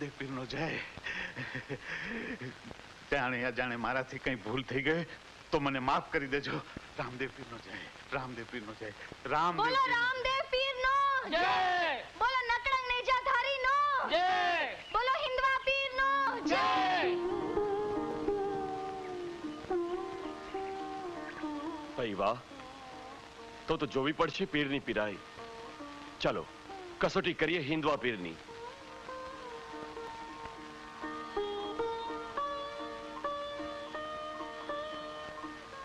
રામદેવ પીરનો જય। જાણે અજાણે મારાથી કંઈ ભૂલ થઈ ગઈ તો મને માફ કરી દેજો। રામદેવ પીરનો જય, રામદેવ પીરનો જય, બોલો રામદેવ પીરનો જય, બોલો નકળંગ નેજાધારીનો જય, બોલો હિંદવા પીરનો જય। ભાઈ વાહ, તો જોવી પડશે પીરની પીરાઈ। ચાલો कसोटी करिए हिंदवा पीरनी।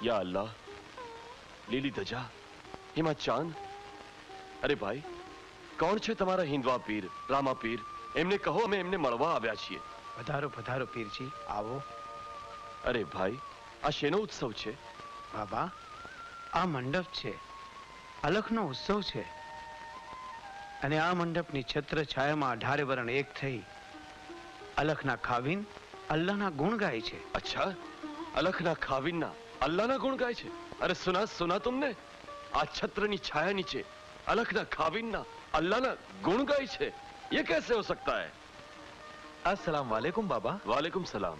या अल्लाह, लीली धजा, हिमा चांद। अरे भाई, कौन छे तमारा हिंदवा पीर, रामा पीर? एमने कहो अमे एमने मळवा आव्या छीए। पधारो पधारो पीरजी, आवो। अरे भाई, आ शेनो उत्सव छे? बाबा, आ मंडप छे, अलखनो उत्सव छे। અને આ મંડપની છત્ર છાયામાં 18 વરણ એક થઈ અલખના ખાવીન અલ્લાહના ગુણ ગાય છે। अच्छा, अलखना खावीना अल्लाहना गुण गाय छे? अरे सुना तुमने? आ छत्रनी छाया नीचे अलखना खावीना अल्लाहना गुण गाय छे, ये कैसे हो सकता है? अस्सलाम वालेकुम बाबा। वालेकुम सलाम।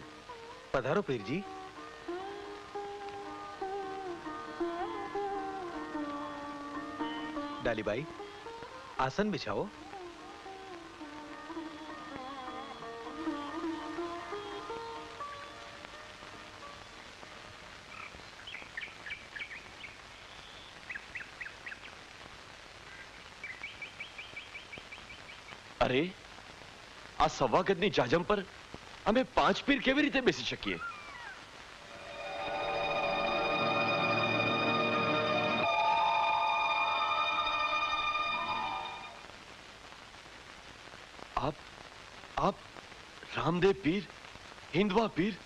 पधारो पीरजी। डालीबाई, आसन बिछाओ। अरे आ सवा गजनी जाजम पर अमे 5 पीर केवी रीते बेसी शकीए? आप रामदेव पीर, हिंदवा पीर?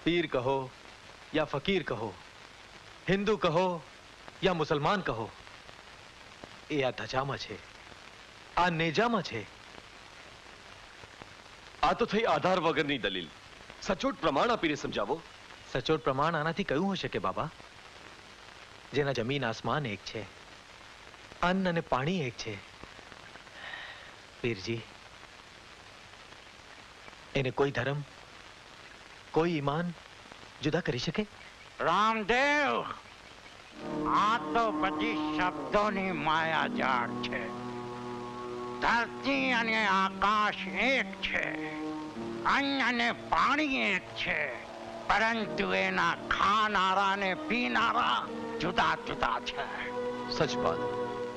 पीर कहो या फकीर कहो, हिंदू कहो या मुसलमान कहो, ए आ धजामा छे, आ नेजामा छे। आ तो थई आधार वगरनी दलील। सचोट प्रमाण आपीने समझावो। सचोट प्रमाण आनाथी कयुं हो शके बाबा? जेना जमीन आसमान एक छे, अन्न अने पाणी एक छे। पीरजी, એને કોઈ ધર્મ, કોઈ ઈમાન જુદા કરી શકે? રામદેવ, આ તો બધી શબ્દોની માયાજાળ છે। ધરતી અને આકાશ એક છે, અન્ન અને પાણી એક છે, પરંતુ એના ખાનારા ને પીનારા જુદા જુદા છે। सच बात,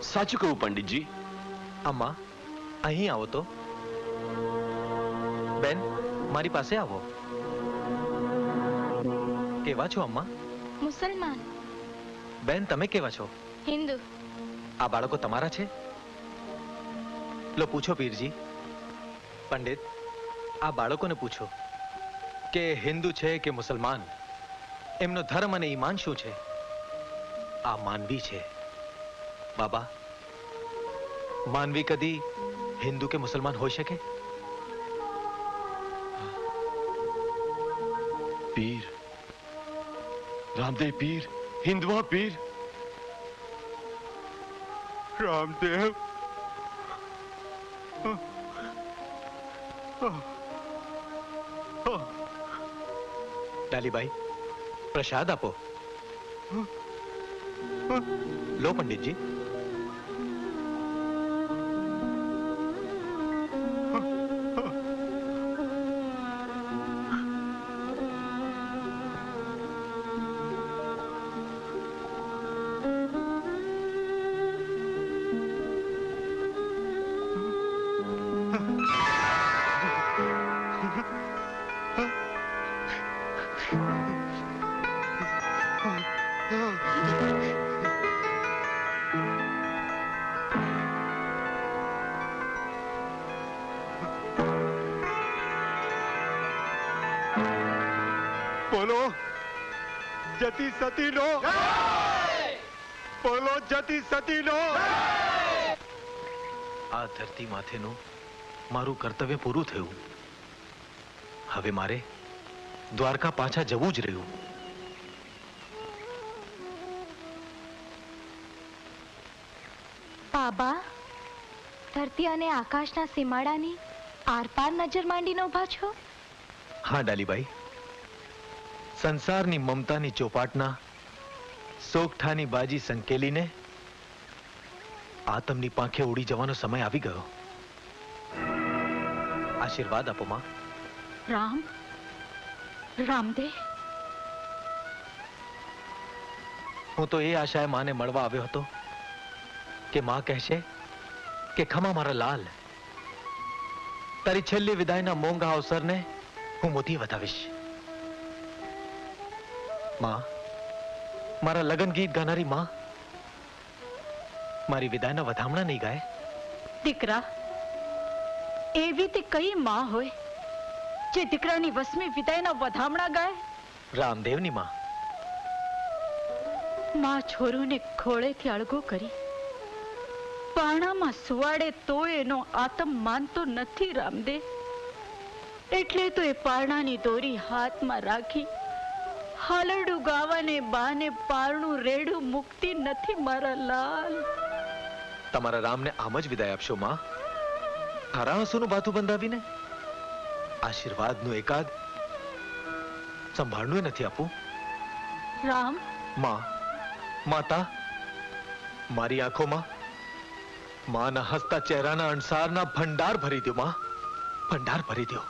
साचું કહું पंडित जी। अम्मा, અહીં આવો તો। બેન, મારી પાસે આવો। કેવા છો અમ્મા? મુસલમાન। બેન, તમે કેવા છો? હિન્દુ। આ બાળકો તમારા છે? લો પૂછો પીરજી। પંડિત, આ બાળકોને પૂછો કે હિન્દુ છે કે મુસલમાન, એમનો ધર્મ અને ઈમાન શું છે? આ માનવી છે બાબા। માનવી કદી હિન્દુ કે મુસલમાન હોઈ શકે? पीर, रामदेव पीर, हिंदवा पीर। रामदेव, डालीबाई, प्रसाद आपो। लो पंडित जी। बोलो जती सती नो, बोलो जती सती नो। આ ધરતી માથેનું મારું કર્તવ્ય પૂરું થયું। હવે મારે દ્વારકા પાછા જવું જ રહ્યું। બાબા, ધરતી અને આકાશના સીમાડાની આર પાર નજર માંડીને ઉભા છો? હા ડાલીબાઈ, સંસારની મમતાની ચોપાટના સોગઠાની બાજી સંકેલીને આતમની પાંખે ઉડી જવાનો સમય આવી ગયો. આશીર્વાદ આપો માં. રામ, રામદેવ, હું તો એ આશાએ માને મળવા આવ્યો હતો કે માં કહેશે કે ખમા મારા લાલ, તારી છેલ્લી વિદાયના મોંઘા અવસરને હું મોતી વધાવીશ. માં, મારા લગ્ન ગીત ગાનારી માં મારી વિદાયના વધામણા નહીં ગાય? દીકરા, એવી તે કઈ માં હોય જે દીકરાની વસમી વિદાયના વધામણા ગાય? રામદેવની માં. માં છોરુને ખોળેથી અળગો કરી પારણામાં સુવાડે તો એનો આતમ માનતો નથી રામદેવ. એટલે તો એ પારણાની દોરી હાથમાં રાખી હાલરડું ગાવાને બાને પારણું રેડું મુકતી નથી મારા લાલ. તમારા રામને આમ જ વિદાય આપશો માં? તારા આંસુનું બાથું બંધાવીને? આશીર્વાદનું એકાદ સંભાળનું નથી આપું? રામ, માં, માતા, મારી આંખોમાં માના હસતા ચહેરાના અણસારના ભંડાર ભરી દો માં, ભંડાર ભરી દો.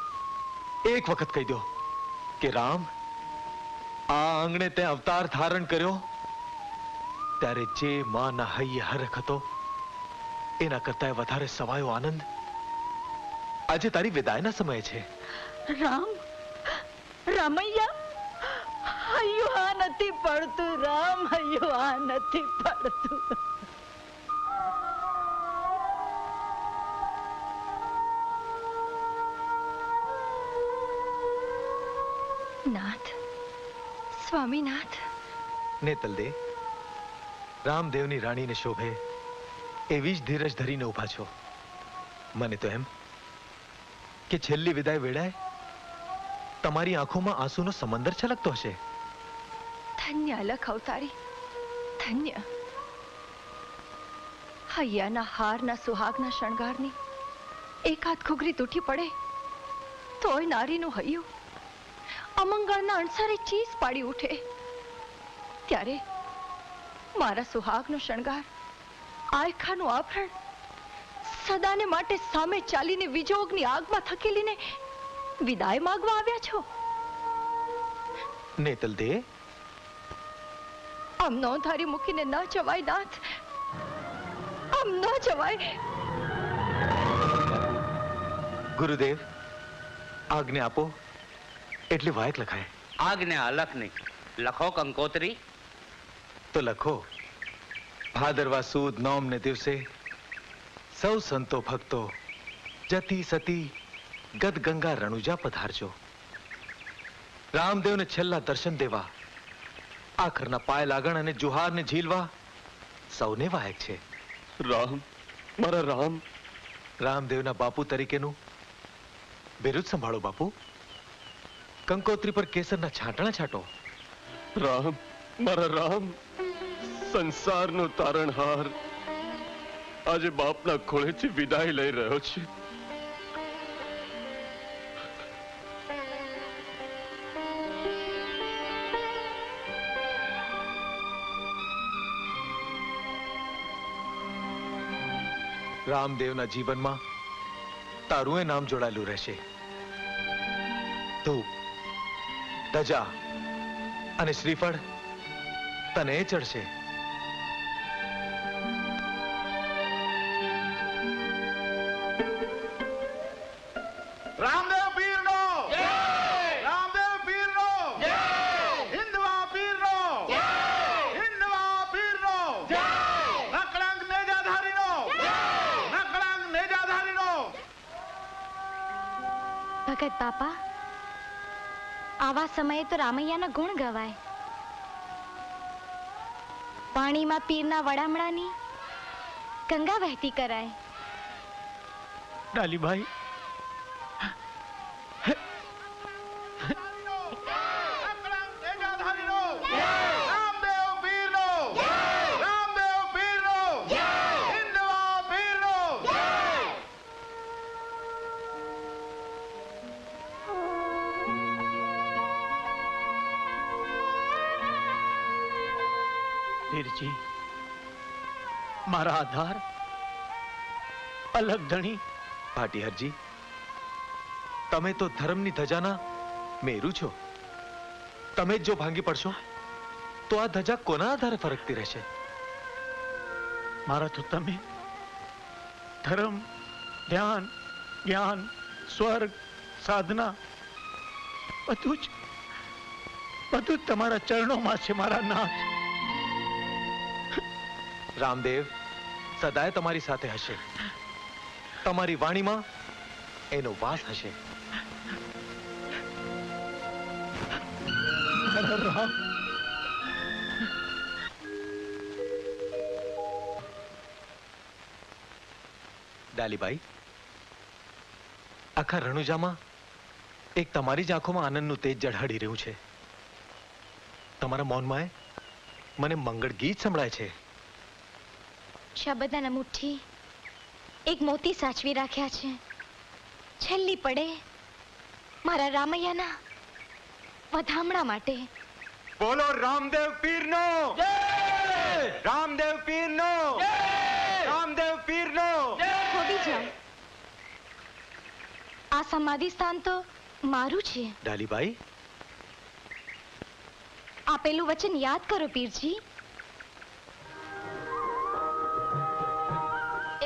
એક વખત કહી દો કે રામ, આ આંગણે તે અવતાર ધારણ કર્યો ત્યારે જે માના હૈયે હરખ હતો એના કરતા વધારે સવાયો આનંદ આજે તારી વિદાયના સમયે છે. રામ, રામૈયા, હૈયો આ નથી પડતું રામ, હૈયો આ નથી પડતું. નાથ, સ્વામીનાથ. નેતલ દે, રામદેવની રાણીને શોભે એવી જ ધીરજ ધરીને ઉભા છો. મને તો એમ કે છેલ્લી વિદાય વેળાએ તમારી આંખોમાં આંસુનો સમંદર છલકતો હશે. ધન્ય અલખ અવતારી, ધન્ય. હૈયાના હારના સુહાગના શણગારની એકાદ ઘૂઘરી તૂટી પડે તોય નારીનું હૈયું અમંગળના અણસારે ચીસ પાડી ઉઠે. ત્યારે મારા સુહાગનો શણગાર, આયખાનું આભરણ સદાને માટે સામે ચાલીને વિજોગની આગમાં થકેલીને વિદાય માંગવા આવ્યા છો? નેતલ દે, આમ નો ધારી મૂકીને ન જવાય નાથ, આમ ન જવાય. ગુરુદેવ, આજ્ઞા આપો એટલે વાયક લખાય. આજ્ઞા અલખ નહીં, લખો કંકોત્રી. તો લખો, ભાદરવા સુદ નોમને દિવસે સૌ સંતો ભક્તો જતી સતી ગદ ગંગા રણુજા પધારજો. રામદેવને છેલ્લા દર્શન દેવા, આખરના પાય લાગણ અને જુહારને ઝીલવા સૌને વાયક છે. રામ, મારા રામ. રામદેવના બાપુ તરીકેનું બિરુદ સંભાળો બાપુ. કંકોત્રી પર કેસરના છાંટણા છાંટો. રામ, મારા રામ. સંસારનો તારણહાર આજે બાપના ખોળેથી વિદાય લઈ રહ્યો છે. રામદેવના જીવનમાં તારું એ નામ જોડાયેલું રહેશે. ધૂપ, ધજા અને શ્રીફળ તને ચડશે. રામદેવ પીરનો જય! રામદેવ પીરનો જય! હિન્દવા પીરનો જય! હિન્દવા પીરનો જય! નકળંગ નેજાધારીનો જય! નકળંગ નેજાધારીનો. ભગત બાપા, આવા સમયે તો રામૈયાના ગુણ ગવાય. પાણીમાં પીરના વડામણાની ગંગા વહેતી કરાય. ડાલીભાઈ, નકળંગ નેજાધારીનો જય! રામદેવ પીરનો જય! રામદેવ પીરનો જય! હિન્દવા પીરનો જય! પીરજી, મારા આધાર અલગ ધણી. ભાટિયારજી, તમે તો ધર્મની ધજાના મેરુ છો. તમે જ જો ભાંગી પડશો તો આ ધજા કોના આધારે ફરકતી રહેશે? મારા તો તમે ધર્મ, ધ્યાન, જ્ઞાન, સ્વર્ગ, સાધના બધું જ તમારા ચરણોમાં છે મારા નાથ. રામદેવ સદાય તમારી સાથે હશે. તમારી વાણીમાં એનો વાસ હશે. રામ, ડાલીબાઈ, આખા રણુજામાં એક તમારી જ આંખોમાં આનંદનું તેજ ઝળહળી રહ્યું છે. તમારા મૌનમાં મને મંગળ ગીત સંભળાય છે. શબ્દના મુઠ્ઠી એક મોતી સાચવી રાખ્યા છે. છેલ્લી પડે મારા રામૈયાના વધામણા માટે. બોલો રામદેવ પીરનો જય! રામદેવ પીરનો જય! રામદેવ પીરનો જય! ખોબી જાઓ. આ સમાધિ સ્થાન તો મારું છે. ડાલીબાઈ, આપેલું વચન યાદ કરો પીરજી.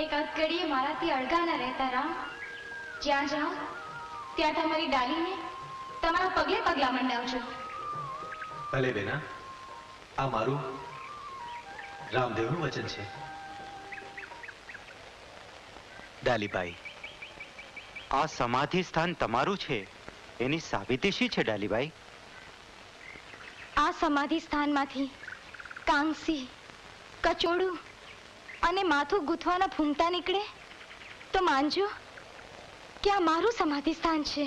એક અધઘડીએ મારાથી અળગા ન રહેતા રામ. જ્યાં જાઓ ત્યાં તમારી ડાલીને તમારા પગલે પગલા મંડાવજો. ભલે બેના, આ મારું રામદેવનું વચન છે. ડાલીબાઈ, આ સમાધિ સ્થાન તમારું છે એની સાબિતી શી છે ડાલીબાઈ? આ સમાધિ સ્થાનમાંથી કાંસી, કચોડું અને માથું ગૂંથવાના ફૂંકતા નીકળે તો માનજો કે આ મારું સમાધિ સ્થાન છે.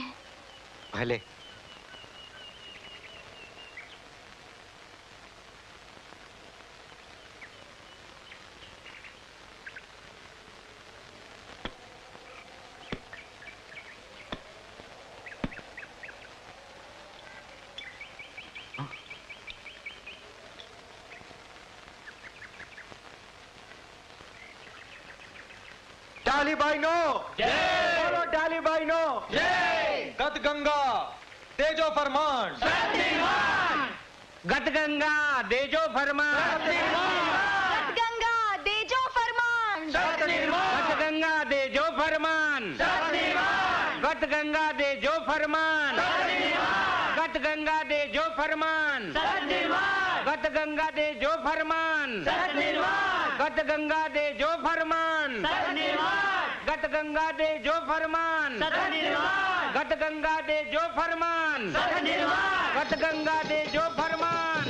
ભલે. ડાલીબાઈ નો જય! બોલો ડાલીબાઈ નો જય! ગત ગંગા તેજો ફરમાન. ગત ગંગા દેજો ફરમાન. ગંગા દેજો ફરમાન. ગત ગંગા દેજો ફરમાન. ગત ગંગા દેજો ફરમાન. ગત ગંગા દેજો ફરમાન. ગત ગંગા દેજો ફરમાન. ગત ગંગા દેજો ફરમાન. ગત ગંગા દેજો ફરમાન. ગત ગંગા દેજો ફરમાન. ગત ગંગા દેજો ફરમાન.